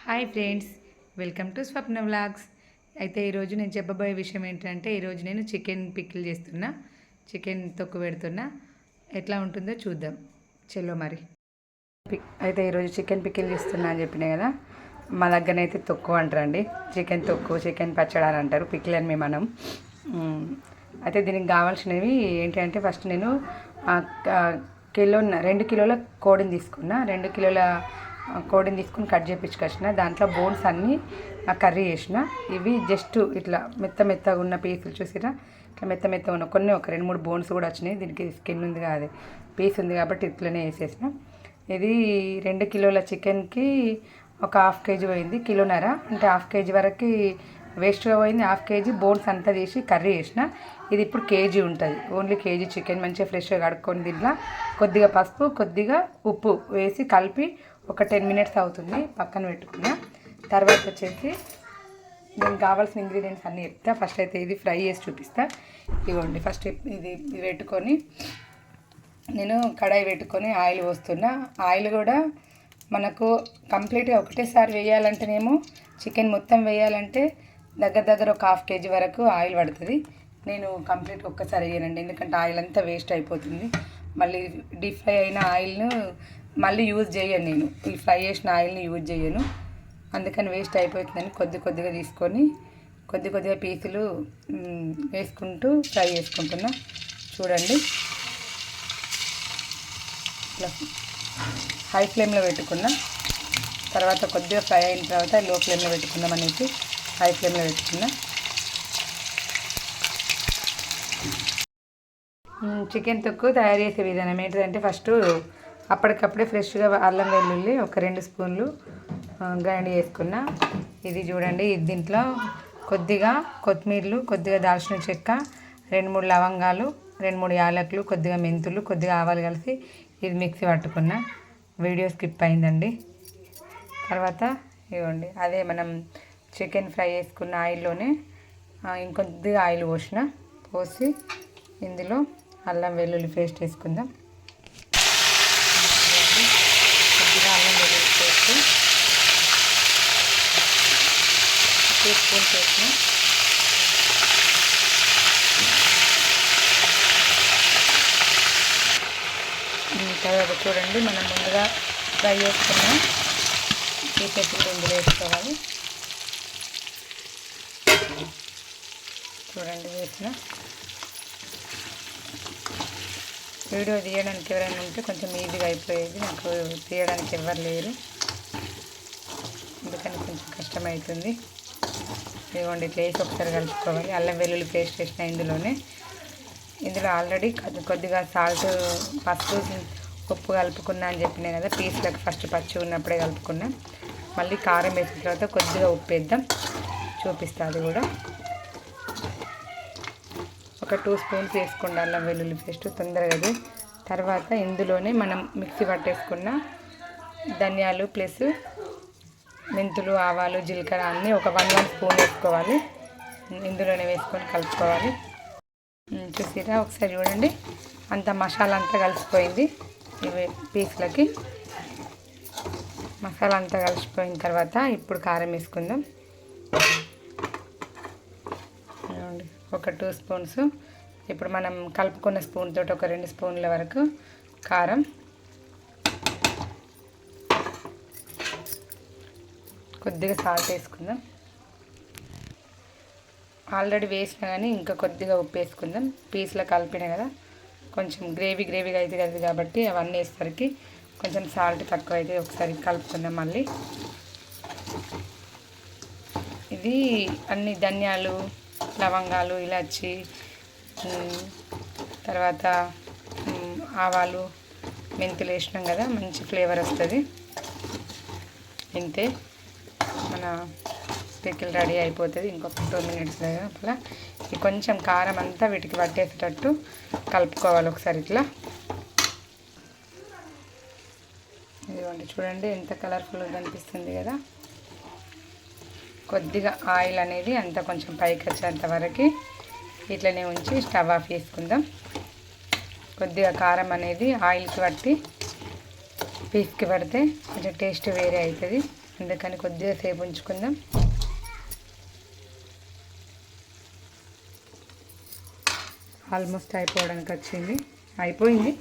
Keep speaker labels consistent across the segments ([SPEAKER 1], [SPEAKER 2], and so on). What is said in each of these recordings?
[SPEAKER 1] Hi friends, welcome to Swapna vlogs. అయితే ఈరోజు నేను చెప్పబోయే విషయం ఏంటంటే, ఈరోజు నేను చికెన్ పికిల్ చేస్తున్నా, చికెన్ తొక్కు పెడుతున్నా. ఎట్లా ఉంటుందో చూద్దాం. చెల్లో మరి. అయితే ఈరోజు చికెన్ పికిల్ చేస్తున్నా అని చెప్పినా కదా, మా దగ్గరనైతే తొక్కు అంటారండి. చికెన్ తొక్కు, చికెన్ పచ్చడి అని అంటారు, పికిల్ అని మేము మనం. అయితే దీనికి కావాల్సినవి ఏంటంటే, ఫస్ట్ నేను కిలో 2 కిలోల కోడిని తీసుకున్నా. 2 కిలోల కోడిని తీసుకుని కట్ చేయించుకొచ్చిన. దాంట్లో బోన్స్ అన్నీ కర్రీ చేసిన. ఇవి జస్ట్ ఇట్లా మెత్తగా ఉన్న పీసులు చూసిరా, ఇట్లా మెత్తగా ఉన్న కొన్ని ఒక 2-3 బోన్స్ కూడా వచ్చినాయి. దీనికి స్కిన్ ఉంది కాదు, పీస్ ఉంది కాబట్టి ఇట్లనే వేసేసిన. ఇది 2 కిలోల చికెన్కి ఒక హాఫ్ కేజీ పోయింది, కిలోన్నర అంటే హాఫ్ కేజీ వరకు వేస్ట్గా పోయింది. హాఫ్ కేజీ బోన్స్ అంతా తీసి కర్రీ చేసిన. ఇది ఇప్పుడు కేజీ ఉంటుంది, ఓన్లీ కేజీ చికెన్. మంచిగా ఫ్రెష్గా కడుక్కొని దీంట్లో కొద్దిగా పసుపు, కొద్దిగా ఉప్పు వేసి కలిపి ఒక 10 మినిట్స్ అవుతుంది, పక్కన పెట్టుకున్నా. తర్వాత వచ్చేసి దీనికి కావాల్సిన ఇంగ్రీడియంట్స్ అన్నీ చెప్తా. ఫస్ట్ అయితే ఇది ఫ్రై చేసి చూపిస్తా. ఇవ్వండి, ఫస్ట్ ఇది పెట్టుకొని నేను కడాయి పెట్టుకొని ఆయిల్ పోస్తున్నా. ఆయిల్ కూడా మనకు కంప్లీట్గా ఒకటేసారి వేయాలంటేనేమో, చికెన్ మొత్తం వేయాలంటే దగ్గర ఒక హాఫ్ కేజీ వరకు ఆయిల్ పడుతుంది. నేను కంప్లీట్గా ఒక్కసారి వేయనండి, ఎందుకంటే ఆయిల్ అంతా వేస్ట్ అయిపోతుంది. మళ్ళీ డీప్ ఫ్రై అయిన ఆయిల్ను మళ్ళీ యూజ్ చేయను, నేను ఈ ఫ్రై చేసిన ఆయిల్ని యూజ్ చేయను. అందుకని వేస్ట్ అయిపోతుందని కొద్దిగా తీసుకొని కొద్దిగా పీసులు వేసుకుంటూ ఫ్రై చేసుకుంటున్నా. చూడండి, ఇట్లా హై ఫ్లేమ్లో పెట్టుకున్నా. తర్వాత కొద్దిగా ఫ్రై అయిన తర్వాత లో ఫ్లేమ్లో పెట్టుకుందాం అనేసి హై ఫ్లేమ్లో పెట్టుకున్నా. చికెన్ తొక్కు తయారు చేసే విధానం ఏంటంటే, ఫస్ట్ అప్పటికప్పుడే ఫ్రెష్గా అల్లం వెల్లుల్లి ఒక 2 స్పూన్లు గ్రైండ్ చేసుకున్నా. ఇది చూడండి, దీంట్లో కొద్దిగా కొత్తిమీరలు, కొద్దిగా దాల్చిన చెక్క, 2-3 లవంగాలు, 2-3 యాలకులు, కొద్దిగా మెంతులు, కొద్దిగా ఆవాలు కలిసి ఇది మిక్సీ పట్టుకున్నా. వీడియో స్కిప్ అయిందండి. తర్వాత ఇవ్వండి, అదే మనం చికెన్ ఫ్రై చేసుకున్న ఆయిల్లోనే ఇంకొద్దిగా ఆయిల్ పోసి ఇందులో అల్లం వెల్లుల్లి పేస్ట్ వేసుకుందాం. కొద్దిగా అల్లం వెల్లుల్లి పేస్ట్ 2 స్పూన్స్ వేసిన. తర్వాత చూడండి, మనం ముందుగా ఫ్రై చేసుకున్న పీసెస్ ఇందులో వేసుకోవాలి. చూడండి, వేసిన. వీడియో తీయడానికి ఎవరైనా ఉంటే కొంచెం ఈజీగా అయిపోయేది, నాకు తీయడానికి ఎవరు లేరు, అందుకని కొంచెం కష్టమవుతుంది. ఇదిగోండి, ఇట్లా వేసి ఒకసారి కలుపుకోవాలి. అల్లం వెల్లుల్లి పేస్ట్ వేసిన ఇందులో ఆల్రెడీ కొద్దిగా సాల్ట్, పసుపు, ఉప్పు కలుపుకున్నా అని చెప్పినా కదా. పీస్లకు ఫస్ట్ పచ్చి ఉన్నప్పుడే కలుపుకున్నా. మళ్ళీ కారం వేసిన తర్వాత కొద్దిగా ఉప్పు వేద్దాం, చూపిస్తా అది కూడా. ఒక 2 స్పూన్స్ వేసుకోండి అల్లం వెల్లుల్లి పేస్ట్, తొందరగా. తర్వాత ఇందులోనే మనం మిక్సీ పట్టేసుకున్న ధనియాలు ప్లస్ మెంతులు, ఆవాలు, జీలకర్ర అన్నీ ఒక 1 స్పూన్ వేసుకోవాలి. ఇందులోనే వేసుకొని కలుపుకోవాలి. చూసిరా, ఒకసారి చూడండి, అంత మసాలా అంతా కలిసిపోయింది. ఇవి పీస్లకి మసాలా అంతా కలిసిపోయిన తర్వాత ఇప్పుడు కారం వేసుకుందాం. ఒక 2 స్పూన్స్. ఇప్పుడు మనం కలుపుకున్న స్పూన్ తోటి ఒక 2 స్పూన్ల వరకు కారం, కొద్దిగా సాల్ట్ వేసుకుందాం. ఆల్రెడీ వేసినా కానీ ఇంకా కొద్దిగా ఉప్పు వేసుకుందాం. పీస్లో కలిపినా కదా, కొంచెం గ్రేవీగా అయితే కదా కాబట్టి అవన్నీ వేసేసరికి కొంచెం సాల్ట్ తక్కువ అయితే ఒకసారి కలుపుకుందాం. మళ్ళీ ఇది అన్ని ధనియాలు, లవంగాలు, ఇలాచి, తర్వాత ఆవాలు, మెంతులు వేసినాం కదా, మంచి ఫ్లేవర్ వస్తుంది. ఇంతే, మన పికిల్ రెడీ అయిపోతుంది. ఇంకొక 2 మినిట్స్ అట్లా ఈ కొంచెం కారం అంతా వీటికి పట్టేసేటట్టు కలుపుకోవాలి ఒకసారి ఇట్లా. ఇదిగోండి, చూడండి ఎంత కలర్ఫుల్గా కనిపిస్తుంది కదా. కొద్దిగా ఆయిల్ అనేది అంతా కొంచెం పైకి వచ్చేంత వరకు ఇట్లనే ఉంచి స్టవ్ ఆఫ్ చేసుకుందాం. కొద్దిగా కారం అనేది ఆయిల్కి పట్టి పీస్కి పడితే కొంచెం టేస్ట్ వేరే అవుతుంది, అందుకని కొద్దిగా సేపు ఉంచుకుందాం. ఆల్మోస్ట్ అయిపోయింది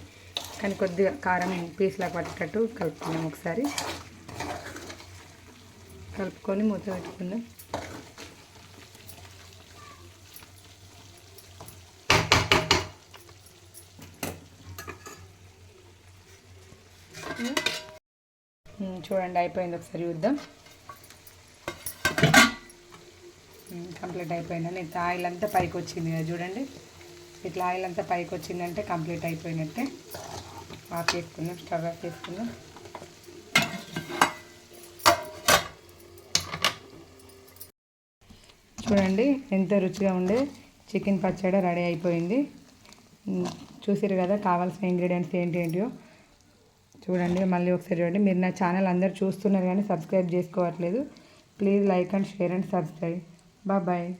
[SPEAKER 1] కానీ కొద్దిగా కారం పీస్లా పట్టేటట్టు కలుపుకుందాం. ఒకసారి కలుపుకొని మూత పెట్టుకుందాం. చూడండి అయిపోయింది. ఒకసారి చూద్దాం. కంప్లీట్ అయిపోయిందని ఇంత ఆయిల్ అంతా పైకి వచ్చింది కదా చూడండి. ఇట్లా ఆయిల్ అంతా పైకి వచ్చిందంటే కంప్లీట్ అయిపోయినట్టే. ఆఫ్ చేసుకుందాం. స్టవ్ ఆఫ్ చేసుకుందాం. చూడండి ఎంత రుచిగా ఉండే చికెన్ పచ్చడి రెడీ అయిపోయింది. చూసారు కదా కావాల్సిన ఇంగ్రీడియంట్స్ ఏంటో చూడండి. మళ్ళీ ఒకసారి చూడండి. మీరు నా ఛానల్ అందరు చూస్తున్నారు కానీ సబ్స్క్రైబ్ చేసుకోవట్లేదు. Please like and share and subscribe. Bye.